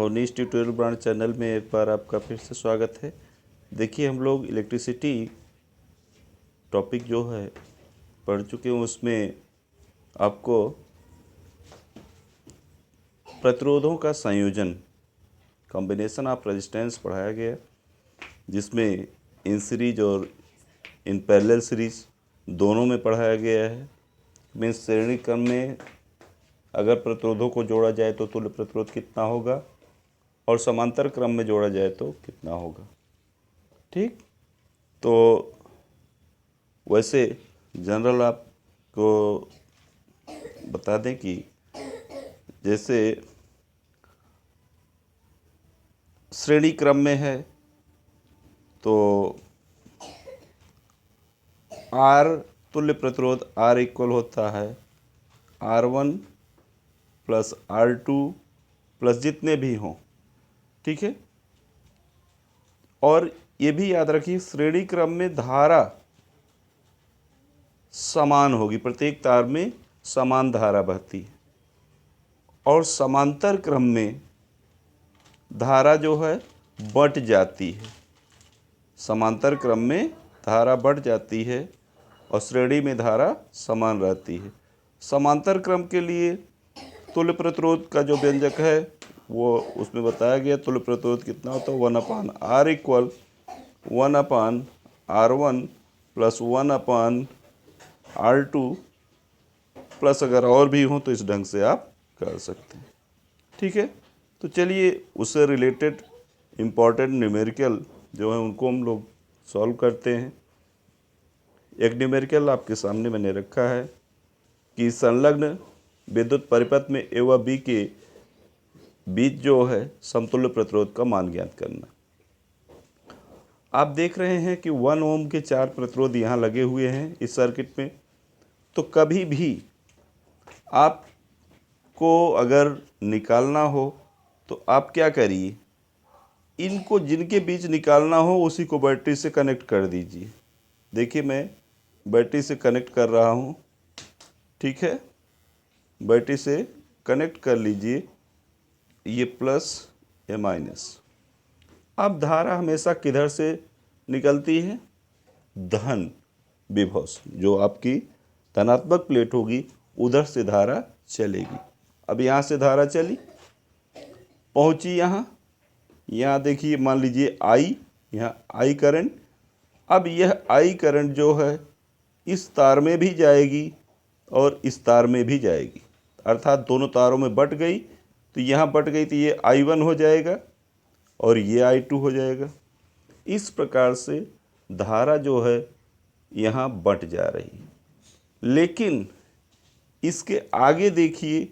और news tutorial brand channel में एक बार आपका फिर से स्वागत है। देखिए, हम लोग इलेक्ट्रिसिटी टॉपिक जो है पढ़ चुके हैं। उसमें आपको प्रतिरोधों का संयोजन, कॉम्बिनेशन ऑफ रेजिस्टेंस पढ़ाया गया, जिसमें इन सीरीज और इन पैरेलल सीरीज दोनों में पढ़ाया गया है। मीन्स श्रेणी क्रम में अगर प्रतिरोधों को जोड़ा जाए तो तुल्य प्रतिरोध कितना होगा, और समांतर क्रम में जोड़ा जाए तो कितना होगा। ठीक, तो वैसे जनरल आपको बता दें कि जैसे श्रेणी क्रम में है तो R तुल्य प्रतिरोध R इक्वल होता है R1 प्लस R2 प्लस जितने भी हों। ठीक है, और ये भी याद रखिए श्रेणी क्रम में धारा समान होगी, प्रत्येक तार में समान धारा बहती है, और समांतर क्रम में धारा जो है बट जाती है। समांतर क्रम में धारा बढ़ जाती है और श्रेणी में धारा समान रहती है। समांतर क्रम के लिए तुल्य प्रतिरोध का जो व्यंजक है वो उसमें बताया गया। तुल्य प्रतिरोध कितना होता है, 1/R equal 1/R1 plus 1/R2 plus अगर और भी हो तो इस ढंग से आप कर सकते हैं। ठीक है, तो चलिए उससे रिलेटेड इम्पॉर्टेंट न्यूमेरिकल जो है उनको हम लोग सॉल्व करते हैं। एक न्यूमेरिकल आपके सामने मैंने रखा है कि संलग्न विद्युत परिपथ में ए व बी के बीच जो है समतुल्य प्रतिरोध का मान ज्ञात करना। आप देख रहे हैं कि 1 ओम के 4 प्रतिरोध यहाँ लगे हुए हैं इस सर्किट में। तो कभी भी आपको अगर निकालना हो तो आप क्या करिए, इनको जिनके बीच निकालना हो उसी को बैटरी से कनेक्ट कर दीजिए। देखिए, मैं बैटरी से कनेक्ट कर रहा हूँ। ठीक है, बैटरी से कनेक्ट कर लीजिए, ये प्लस ये माइनस। अब धारा हमेशा किधर से निकलती है, धन विभव से। जो आपकी धनात्मक प्लेट होगी उधर से धारा चलेगी। अब यहाँ से धारा चली, पहुँची यहाँ देखिए, मान लीजिए आई, यहाँ आई करंट। अब यह आई करंट जो है इस तार में भी जाएगी और इस तार में भी जाएगी, अर्थात दोनों तारों में बट गई। तो यहाँ बट गई तो ये I1 हो जाएगा और ये I2 हो जाएगा। इस प्रकार से धारा जो है यहाँ बट जा रही है। लेकिन इसके आगे देखिए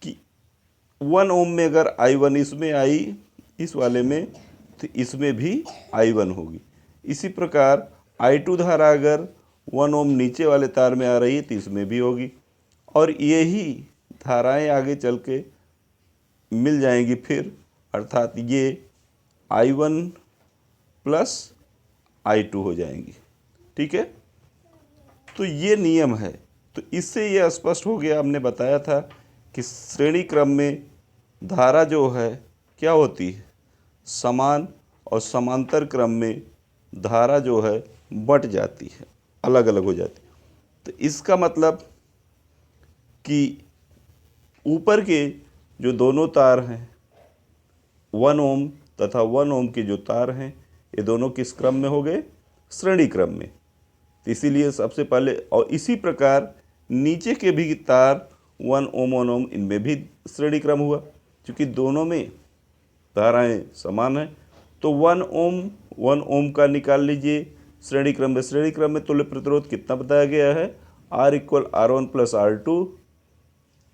कि 1 ओम में अगर I1 इसमें आई, इस वाले में, तो इसमें भी I1 होगी। इसी प्रकार I2 धारा अगर 1 ओम नीचे वाले तार में आ रही है तो इसमें भी होगी, और यही धाराएं आगे चल के मिल जाएंगी फिर, अर्थात ये I1 प्लस I2 हो जाएंगी। ठीक है, तो ये नियम है। तो इससे ये स्पष्ट हो गया, हमने बताया था कि श्रेणी क्रम में धारा जो है क्या होती है, समान, और समांतर क्रम में धारा जो है बट जाती है, अलग अलग हो जाती है। तो इसका मतलब कि ऊपर के जो दोनों तार हैं 1 ओम तथा 1 ओम के जो तार हैं ये दोनों किस क्रम में हो गए, श्रेणी क्रम में। तो इसीलिए सबसे पहले, और इसी प्रकार नीचे के भी तार 1 ओम 1 ओम इनमें भी श्रेणी क्रम हुआ, क्योंकि दोनों में धाराएं समान हैं। तो 1 ओम 1 ओम का निकाल लीजिए श्रेणी क्रम में। श्रेणी क्रम में तुल्य प्रतिरोध कितना बताया गया है, R equal R1 plus R2,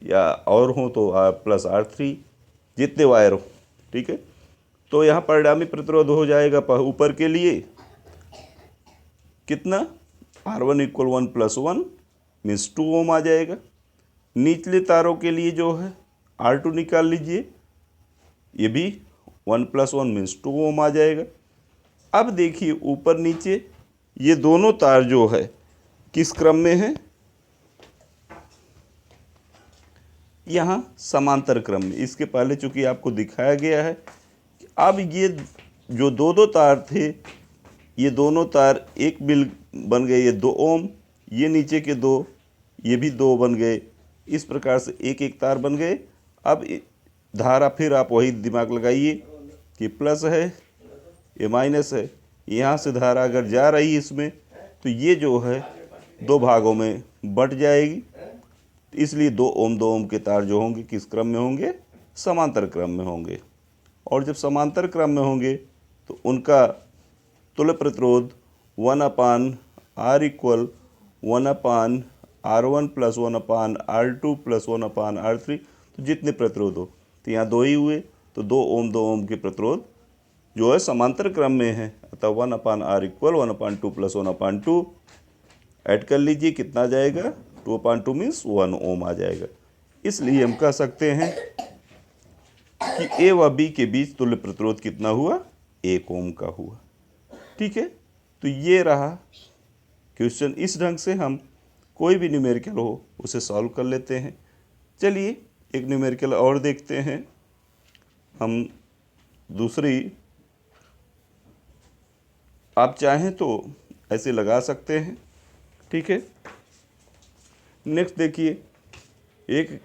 या और हो तो R प्लस R3, जितने वायर हो। ठीक है, तो यहाँ परिणामी प्रतिरोध हो जाएगा ऊपर के लिए कितना, R1 इक्वल 1 प्लस 1 मीन्स 2 ओम आ जाएगा। निचले तारों के लिए जो है R2 निकाल लीजिए, ये भी 1 प्लस 1 मीन्स 2 ओम आ जाएगा। अब देखिए ऊपर नीचे ये दोनों तार जो है किस क्रम में है, यहाँ समांतर क्रम में। इसके पहले चूंकि आपको दिखाया गया है कि अब ये जो दो दो तार थे, ये दोनों तार एक मिल बन गए, ये 2 ओम, ये नीचे के दो, ये भी 2 बन गए। इस प्रकार से एक एक तार बन गए। अब धारा फिर आप वही दिमाग लगाइए कि प्लस है, ये माइनस है। यहाँ से धारा अगर जा रही है इसमें, तो ये जो है 2 भागों में बट जाएगी। इसलिए 2 ओम के तार जो होंगे किस क्रम में होंगे? समांतर क्रम में होंगे। और जब समांतर क्रम में होंगे तो उनका तुल्य प्रतिरोध 1/R equal 1/R1 plus 1/R2 plus 1/R3, तो जितने प्रतिरोध हो, तो यहाँ 2 ही हुए, तो 2 ओम के प्रतिरोध जो है समांतर क्रम में है। अतः 1/R इक्वल 1/2 प्लस 1/2 ऐड कर लीजिए, कितना आ जाएगा? 2/2 मीन्स 1 ओम आ जाएगा। इसलिए हम कह सकते हैं कि ए व बी के बीच तुल्य प्रतिरोध कितना हुआ? 1 ओम का हुआ। ठीक है, तो ये रहा क्वेश्चन। इस ढंग से हम कोई भी न्यूमेरिकल हो उसे सॉल्व कर लेते हैं। चलिए एक न्यूमेरिकल और देखते हैं हम। दूसरी आप चाहें तो ऐसे लगा सकते हैं। ठीक है, नेक्स्ट देखिए, एक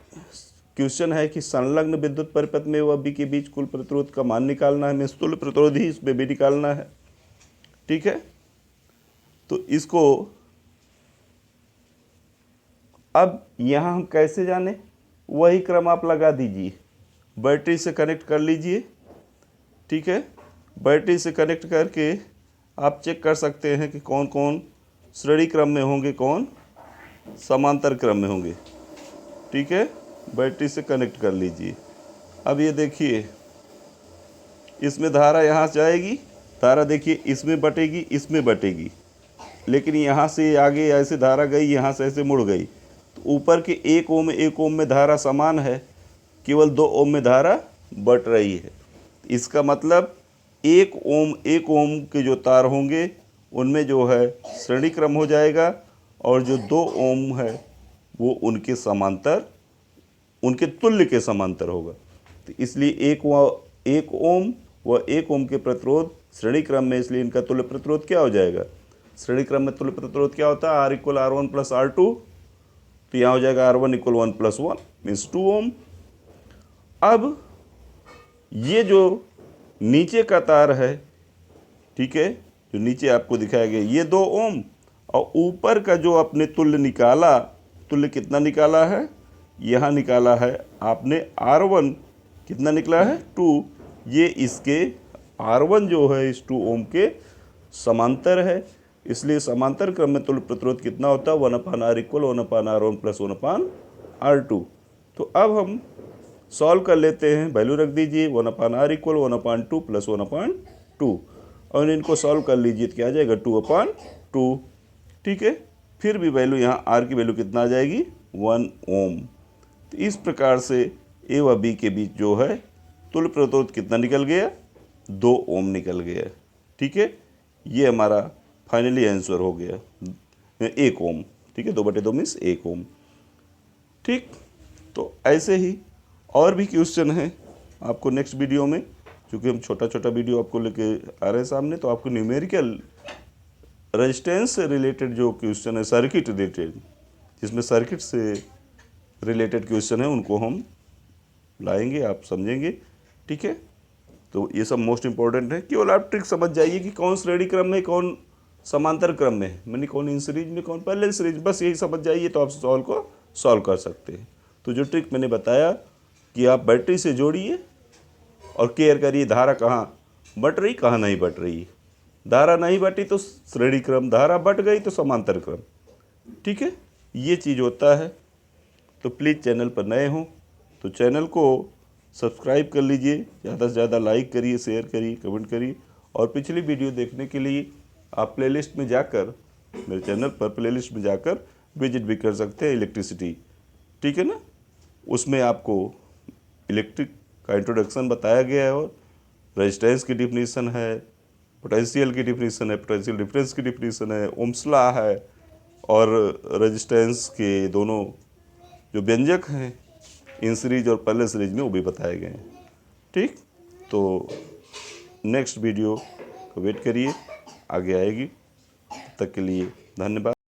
क्वेश्चन है कि संलग्न विद्युत परिपथ में व बी के बीच कुल प्रतिरोध का मान निकालना है। हमें तुल्य प्रतिरोध ही इसमें भी निकालना है। ठीक है, तो इसको अब यहाँ हम कैसे जाने? वही क्रम आप लगा दीजिए, बैटरी से कनेक्ट कर लीजिए। ठीक है, बैटरी से कनेक्ट करके आप चेक कर सकते हैं कि कौन कौन श्रेणी क्रम में होंगे, कौन समांतर क्रम में होंगे। ठीक है, बैटरी से कनेक्ट कर लीजिए। अब ये देखिए, इसमें धारा यहाँ जाएगी, धारा देखिए इसमें बटेगी, इसमें बटेगी, लेकिन यहाँ से आगे ऐसे धारा गई, यहाँ से ऐसे मुड़ गई। तो ऊपर के 1 ओम में धारा समान है, केवल 2 ओम में धारा बट रही है। इसका मतलब 1 ओम के जो तार होंगे उनमें जो है श्रेणी क्रम हो जाएगा, और जो 2 ओम है वो उनके समांतर, उनके तुल्य के समांतर होगा। तो इसलिए 1 ओम व 1 ओम के प्रतिरोध श्रेणी क्रम में, इसलिए इनका तुल्य प्रतिरोध क्या हो जाएगा? श्रेणी क्रम में तुल्य प्रतिरोध क्या होता है? R equal R1 plus R2, तो यहाँ हो जाएगा R1 इक्वल 1 प्लस 1 मीन्स 2 ओम। अब ये जो नीचे का तार है, ठीक है, जो नीचे आपको दिखाया गया, ये 2 ओम, और ऊपर का जो आपने तुल्य निकाला, तुल्य कितना निकाला है? यहाँ निकाला है आपने R1, कितना निकला है? 2। ये इसके R1 जो है इस 2 ओम के समांतर है, इसलिए समांतर क्रम में तुल्य प्रतिरोध कितना होता है? 1/R equal 1/R1 plus 1/R2। तो अब हम सॉल्व कर लेते हैं, वैल्यू रख दीजिए 1/R इक्वल 1/2 प्लस 1/2, और इनको सॉल्व कर लीजिए तो क्या आ जाएगा? 2/2। ठीक है, फिर भी वैल्यू यहाँ R की वैल्यू कितना आ जाएगी? 1 ओम। तो इस प्रकार से ए व बी के बीच जो है तुल्य प्रतिरोध कितना निकल गया? 2 ओम निकल गया। ठीक है, ये हमारा फाइनली आंसर हो गया 1 ओम। ठीक है, 2/2 मीन्स 1 ओम। ठीक, तो ऐसे ही और भी क्वेश्चन हैं आपको नेक्स्ट वीडियो में, क्योंकि हम छोटा छोटा वीडियो आपको लेके आ रहे हैं सामने। तो आपको न्यूमेरिकल रेजिस्टेंस से रिलेटेड जो क्वेश्चन है, सर्किट रिलेटेड, जिसमें सर्किट से रिलेटेड क्वेश्चन है, उनको हम लाएंगे, आप समझेंगे। ठीक है, तो ये सब मोस्ट इम्पोर्टेंट है। केवल आप ट्रिक समझ जाइए कि कौन श्रेणी क्रम में, कौन समांतर क्रम में है, मैंने कौन इन सीरीज में, कौन पैरेलल सीरीज, बस यही समझ जाइए तो आप सॉल्व को सॉल्व कर सकते हैं। तो जो ट्रिक मैंने बताया कि आप बैटरी से जोड़िए और केयर करिए धारा कहाँ बट रही, कहाँ नहीं बट रही। धारा नहीं बटी तो श्रेणी क्रम, धारा बट गई तो समांतर क्रम। ठीक है, ये चीज़ होता है। तो प्लीज़ चैनल पर नए हों तो चैनल को सब्सक्राइब कर लीजिए, ज़्यादा से ज़्यादा लाइक करिए, शेयर करिए, कमेंट करिए। और पिछली वीडियो देखने के लिए आप प्लेलिस्ट में जाकर, मेरे चैनल पर प्लेलिस्ट में जाकर विजिट भी कर सकते हैं इलेक्ट्रिसिटी। ठीक है ना, उसमें आपको इलेक्ट्रिक का इंट्रोडक्शन बताया गया है, और रेजिस्टेंस की डिफिनीसन है, पोटेंशियल की डिफिनीसन है, पोटेंशियल डिफरेंस की डिफिनीसन है, ओम्स लॉ है, और रेजिस्टेंस के दोनों जो व्यंजक हैं इन सीरीज और पहले सीरीज में वो भी बताए गए हैं। ठीक, तो नेक्स्ट वीडियो को वेट करिए, आगे आएगी। तब तक के लिए धन्यवाद।